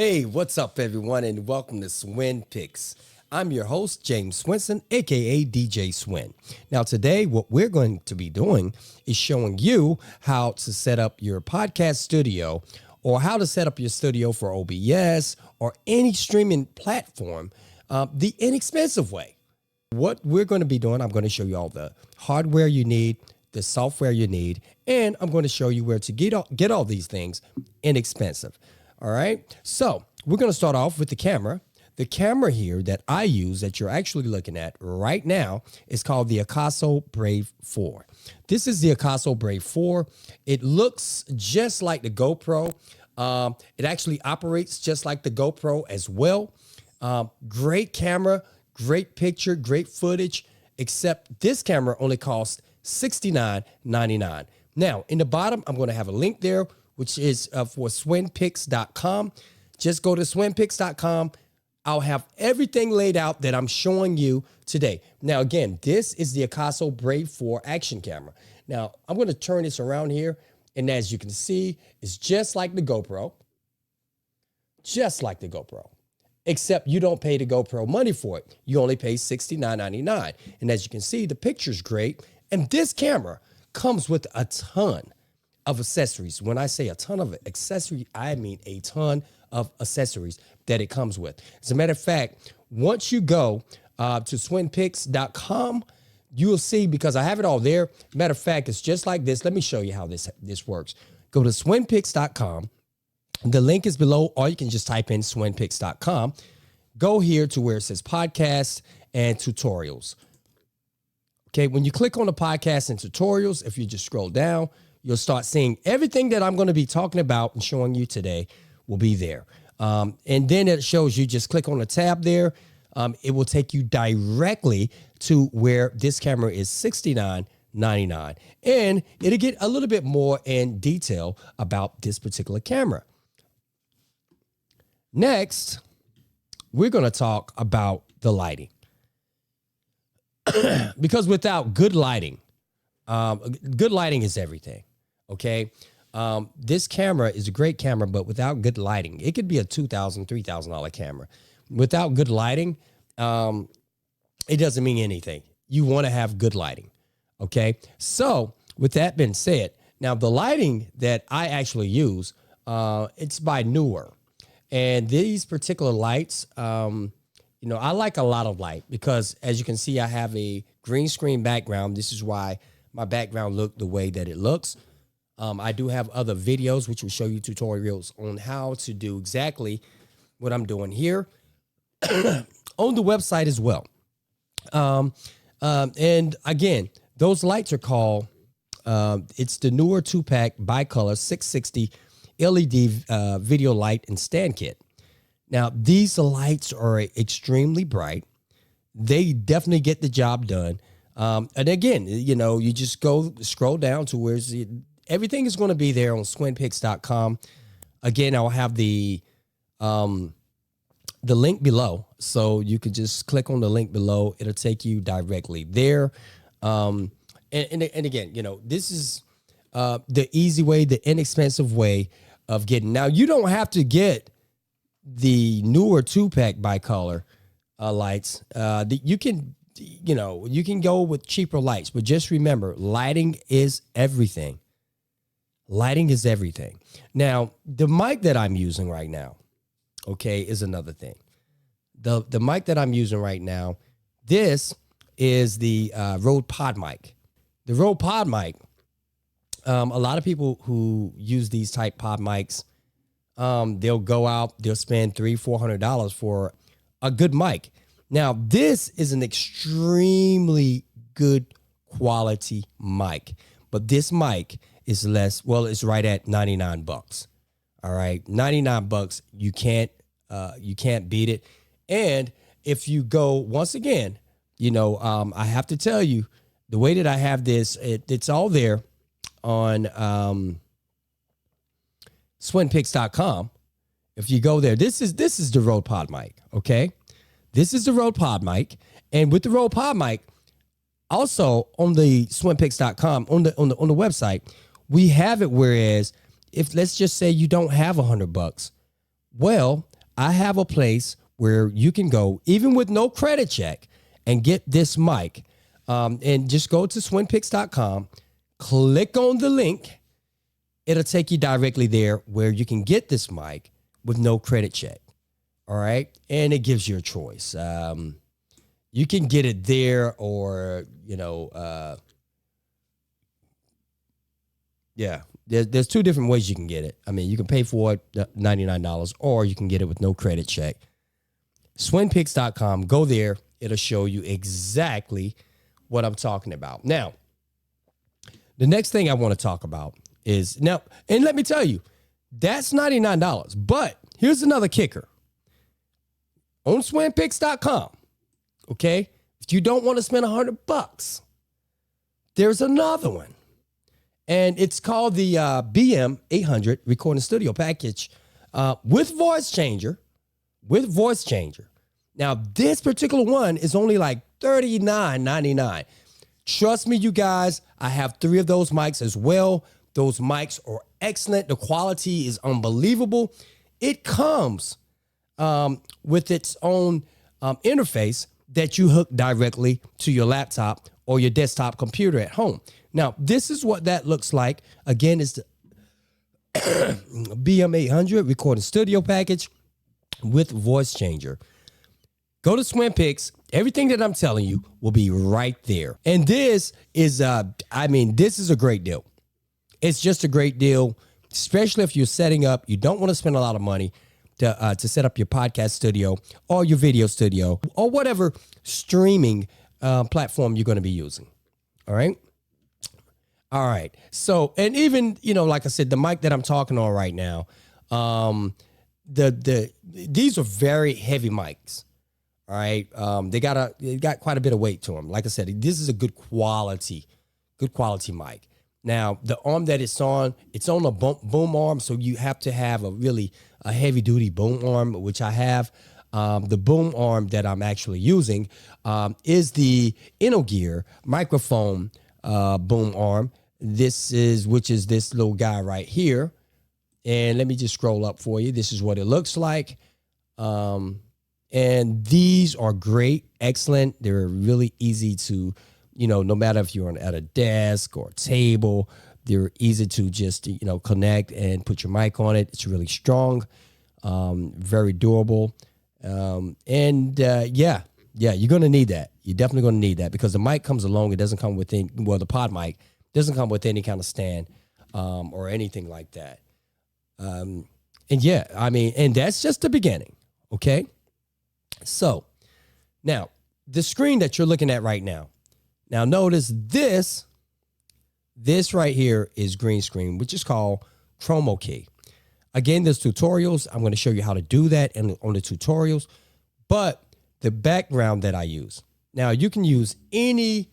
Hey, what's up, everyone, and welcome to SWIN Picks. I'm your host, James Swinson, aka DJ SWIN. Now, today, what we're going to be doing is showing you how to set up your podcast studio or how to set up your studio for OBS or any streaming platform the inexpensive way. What we're going to be doing, I'm going to show you all the hardware you need, the software you need, and I'm going to show you where to get all these things inexpensive. All right, so we're going to start off with the camera. The camera here that I use that you're actually looking at right now is called the Akaso Brave 4. This is the Akaso Brave 4. It looks just like the GoPro. It actually operates just like the GoPro as well. Great camera, great picture, great footage, except this camera only costs $69.99. Now, in the bottom, I'm going to have a link there, which is for swinpicks.com. Just go to swinpicks.com. I'll have everything laid out that I'm showing you today. Now, again, this is the Akaso Brave 4 action camera. Now, I'm going to turn this around here, and as you can see, it's just like the GoPro. Just like the GoPro. Except you don't pay the GoPro money for it. You only pay $69.99. And as you can see, the picture's great. And this camera comes with a ton of accessories. When I say a ton of accessories, I mean a ton of accessories that it comes with. As a matter of fact, once you go to swinpicks.com, you will see, because I have it all there. Matter of fact, it's just like this. Let me show you how this works. Go to swinpicks.com. The link is below, or you can just type in swinpicks.com. Go here to where it says podcast and tutorials. Okay, when you click on the podcast and tutorials, if you just scroll down, you'll start seeing everything that I'm going to be talking about and showing you today will be there. And then it shows you, just click on the tab there. It will take you directly to where this camera is $69.99. And it'll get a little bit more in detail about this particular camera. Next, we're going to talk about the lighting. Because without good lighting is everything. Okay. This camera is a great camera, but without good lighting, it could be a $2,000, $3,000 camera. Without good lighting, it doesn't mean anything. You want to have good lighting. Okay. So with that being said, now the lighting that I actually use, it's by Newer. And these particular lights, I like a lot of light because, as you can see, I have a green screen background. This is why my background looked the way that it looks. I do have other videos which will show you tutorials on how to do exactly what I'm doing here on the website as well. And again, those lights are called, it's the Newer 2-pack bicolor 660 LED video light and stand kit. Now, these lights are extremely bright. They definitely get the job done. And again, you just scroll down to where everything is going to be there on swinpicks.com. Again, I'll have the link below. So you can just click on the link below. It'll take you directly there. And again, this is the easy way, the inexpensive way of getting. Now, you don't have to get the Newer 2-pack bicolor lights. You can go with cheaper lights, but just remember, lighting is everything. Lighting is everything. Now, the mic that I'm using right now, okay, is another thing. The mic that I'm using right now, this is the Rode Pod mic. The Rode Pod mic, a lot of people who use these type pod mics, they'll go out, they'll spend $300-$400 for a good mic. Now, this is an extremely good quality mic, but this mic is it's right at $99. All right, $99. You can't beat it. And if you go, once again, I have to tell you, the way that I have this, it's all there on swinpicks.com. If you go there, this is the Rode Pod mic. Okay, this is the Rode Pod mic, and with the Rode Pod mic, also on the swinpicks.com on the website, we have it. Whereas if let's just say you don't have $100, Well, I have a place where you can go, even with no credit check, and get this mic. And just go to swinpicks.com, click on the link. It'll take you directly there where you can get this mic with no credit check. All right. And it gives you a choice. You can get it there or, yeah, there's two different ways you can get it. I mean, you can pay for it $99 or you can get it with no credit check. Swinpicks.com. Go there. It'll show you exactly what I'm talking about. Now, the next thing I want to talk about is now, and let me tell you, that's $99. But here's another kicker. On swinpicks.com, okay, if you don't want to spend $100, there's another one. And it's called the BM 800 Recording Studio Package with voice changer. Now, this particular one is only like $39.99. Trust me, you guys, I have 3 of those mics as well. Those mics are excellent. The quality is unbelievable. It comes with its own interface that you hook directly to your laptop or your desktop computer at home. Now, this is what that looks like. Again, it's the BM800 Recording Studio Package with voice changer. Go to SwinPicks. Everything that I'm telling you will be right there. And this is, this is a great deal. It's just a great deal, especially if you're setting up. You don't want to spend a lot of money to set up your podcast studio or your video studio or whatever streaming platform you're going to be using. All right. All right. So, and even, like I said, the mic that I'm talking on right now, these are very heavy mics. All right. They got quite a bit of weight to them. Like I said, this is a good quality mic. Now, the arm that it's on a boom arm. So you have to have a heavy duty boom arm, which I have. The boom arm that I'm actually using is the InnoGear microphone boom arm. Which is this little guy right here. And let me just scroll up for you. This is what it looks like. And these are great, excellent. They're really easy to, no matter if you're at a desk or a table, they're easy to just, connect and put your mic on it. It's really strong, very durable. You're going to need that. You're definitely going to need that because the mic comes along. It doesn't come with the pod mic doesn't come with any kind of stand or anything like that. And that's just the beginning. Okay. So now the screen that you're looking at right now. Now notice this right here is green screen, which is called chroma key. Again, there's tutorials. I'm going to show you how to do that on the tutorials, but the background that I use. Now you can use any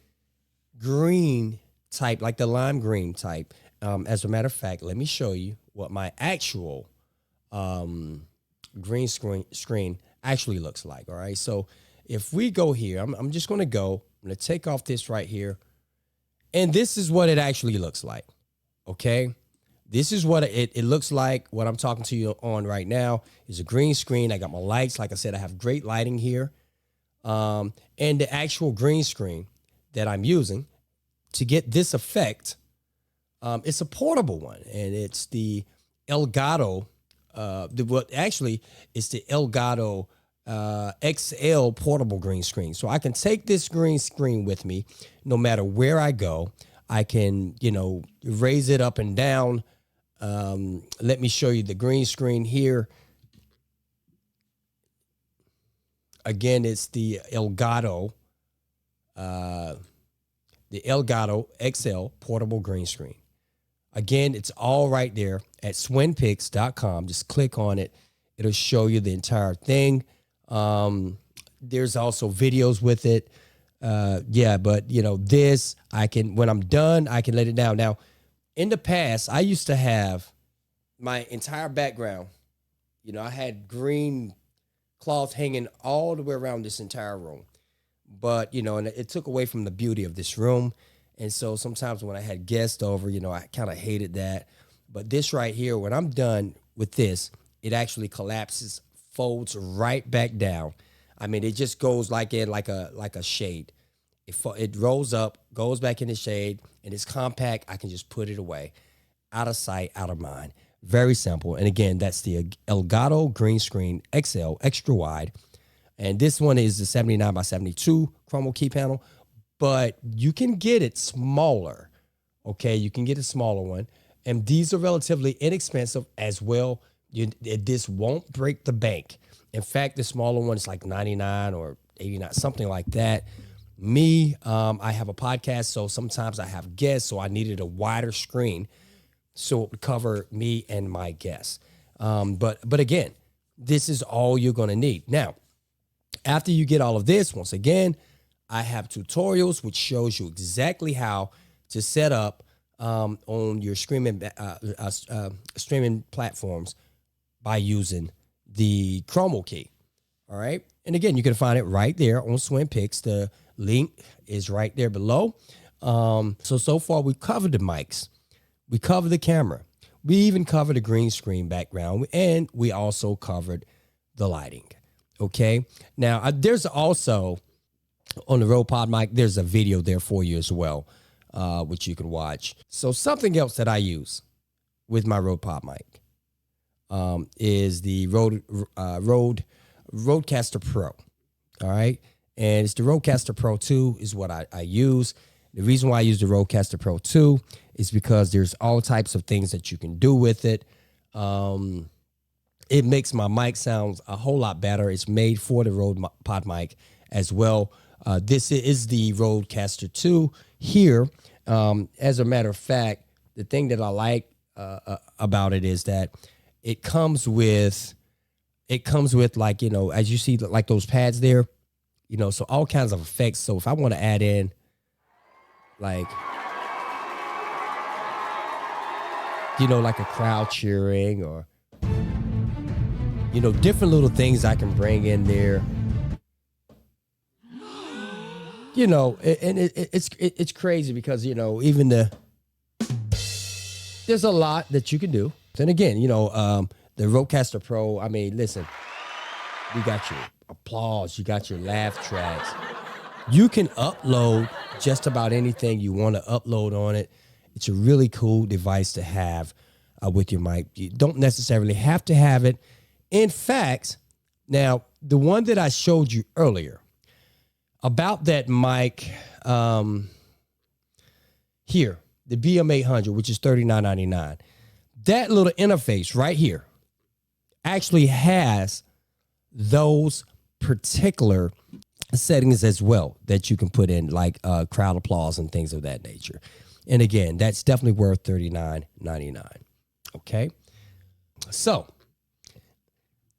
green type, like the lime green type. As a matter of fact, let me show you what my actual green screen actually looks like. All right. So if we go here, I'm just going to take off this right here. And this is what it actually looks like. Okay. This is what it looks like. What I'm talking to you on right now is a green screen. I got my lights. Like I said, I have great lighting here. And the actual green screen that I'm using to get this effect, it's a portable one. And it's the Elgato. It's the Elgato XL portable green screen. So I can take this green screen with me no matter where I go. I can, raise it up and down. Let me show you the green screen here. Again, it's the Elgato XL portable green screen. Again, it's all right there at swinpicks.com. Just click on it. It'll show you the entire thing. There's also videos with it. This, when I'm done, I can let it down. Now, in the past, I used to have my entire background. I had green cloth hanging all the way around this entire room. But, and it took away from the beauty of this room. And so sometimes when I had guests over, I kind of hated that. But this right here, when I'm done with this, it actually collapses, folds right back down. I mean, it just goes like a shade. It rolls up, goes back in the shade, and it's compact. I can just put it away, out of sight, out of mind. Very simple. And again, that's the Elgato Green Screen XL Extra Wide. And this one is the 79 by 72 chromo key panel, but you can get it smaller. Okay, you can get a smaller one. And these are relatively inexpensive as well. This won't break the bank. In fact, the smaller one is like 99 or 89, something like that. I have a podcast, so sometimes I have guests, so I needed a wider screen so it would cover me and my guests. But again, this is all you're going to need. Now, after you get all of this, once again, I have tutorials which shows you exactly how to set up on your streaming platforms by using the chromo key. All right. And again, you can find it right there on SWIN Picks. The link is right there below. So far we've covered the mics. We covered the camera. We even covered the green screen background, and we also covered the lighting. Okay. Now there's also on the Rode Pod mic, there's a video there for you as well, which you can watch. So something else that I use with my Rode Pod mic is the Rodecaster Pro. All right. And it's the Rodecaster Pro 2 is what I use. The reason why I use the Rodecaster Pro 2 is because there's all types of things that you can do with it. It makes my mic sound a whole lot better. It's made for the Rode Pod mic as well. This is the Rodecaster 2 here. As a matter of fact, the thing that I like about it is that it comes with like, you know, as you see, like those pads there, you know, so all kinds of effects. So if I want to add in like, you know, like a crowd cheering or, you know, different little things I can bring in there. You know, it's crazy because, you know, even there's a lot that you can do. Then again, you know, the Rodecaster Pro, I mean, listen, you got your applause, you got your laugh tracks. You can upload just about anything you want to upload on it. It's a really cool device to have with your mic. You don't necessarily have to have it. In fact, now, the one that I showed you earlier about that mic here, the BM800, which is $39.99, that little interface right here actually has those particular settings as well that you can put in, like crowd applause and things of that nature. And again, that's definitely worth $39.99. Okay. So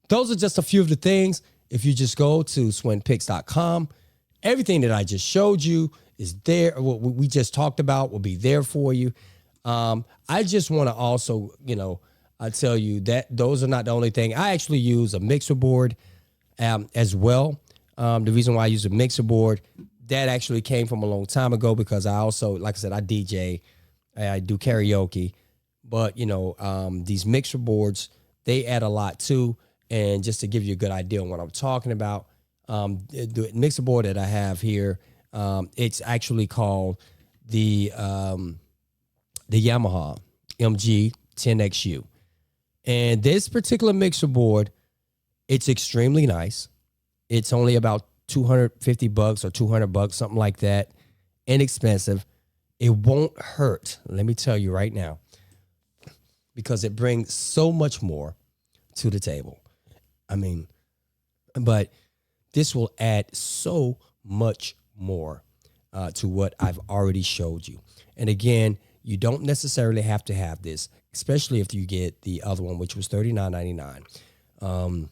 those are just a few of the things. If you just go to swinpicks.com, everything that I just showed you is there. What we just talked about will be there for you. I just want to also, you know, I tell you that those are not the only thing. I actually use a mixer board as well. The reason why I use a mixer board, that actually came from a long time ago because I also, like I said, I DJ, I do karaoke, but, you know, these mixer boards, they add a lot too. And just to give you a good idea on what I'm talking about, the mixer board that I have here, it's actually called the Yamaha MG 10XU. And this particular mixer board, it's extremely nice. It's only about $250 or $200, something like that. Inexpensive. It won't hurt. Let me tell you right now, because it brings so much more to the table. I mean, but this will add so much more to what I've already showed you. And again, you don't necessarily have to have this, especially if you get the other one, which was $39.99.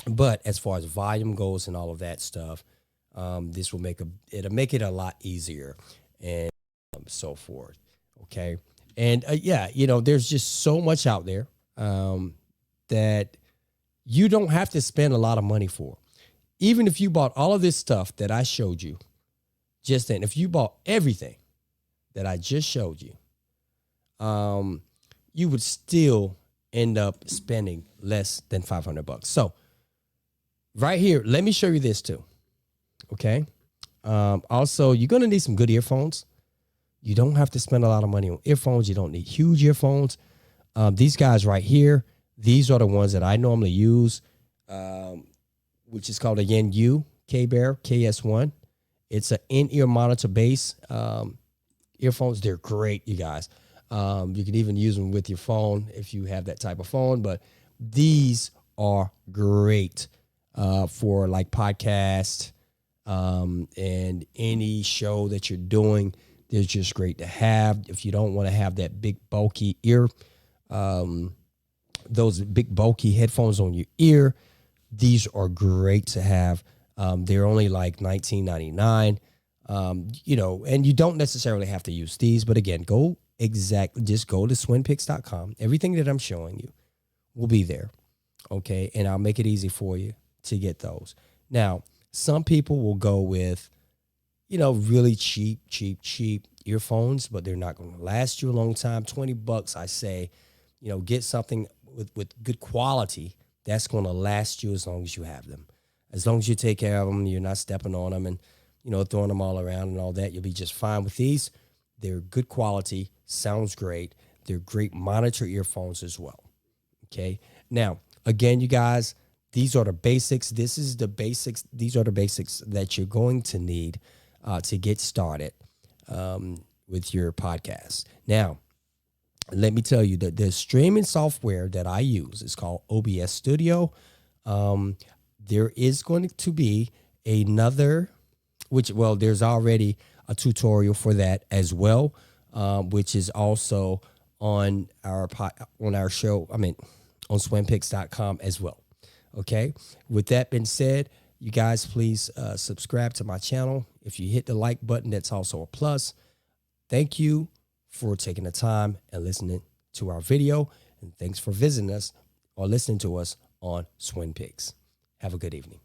But as far as volume goes and all of that stuff, this will it'll make it a lot easier and so forth. Okay. And yeah, you know, there's just so much out there that you don't have to spend a lot of money for. Even if you bought all of this stuff that I showed you just then, if you bought everything that I just showed you, you would still end up spending less than $500. So right here, let me show you this too. Okay. Also, you're going to need some good earphones. You don't have to spend a lot of money on earphones. You don't need huge earphones. These guys right here, these are the ones that I normally use, which is called a Yen K-Bear KS1. It's an in-ear monitor base earphones. They're great, you guys. You can even use them with your phone if you have that type of phone. But these are great for like podcast and any show that you're doing. They're just great to have. If you don't want to have that big bulky ear, those big bulky headphones on your ear, these are great to have. They're only like $19.99. And you don't necessarily have to use these, but again, just go to swinpicks.com. Everything that I'm showing you will be there. Okay. And I'll make it easy for you to get those. Now, some people will go with, really cheap earphones, but they're not going to last you a long time. $20, I say, get something with good quality that's going to last you as long as you have them. As long as you take care of them, you're not stepping on them and, throwing them all around and all that, you'll be just fine with these. They're good quality, sounds great. They're great monitor earphones as well. Okay. Now, again, you guys, these are the basics. These are the basics that you're going to need to get started with your podcast. Now, let me tell you that the streaming software that I use is called OBS Studio. There is going to be another, there's already a tutorial for that as well, which is also on our show. On swinpicks.com as well. Okay. With that being said, you guys, please subscribe to my channel. If you hit the like button, that's also a plus. Thank you for taking the time and listening to our video. And thanks for visiting us or listening to us on SWIN Picks. Have a good evening.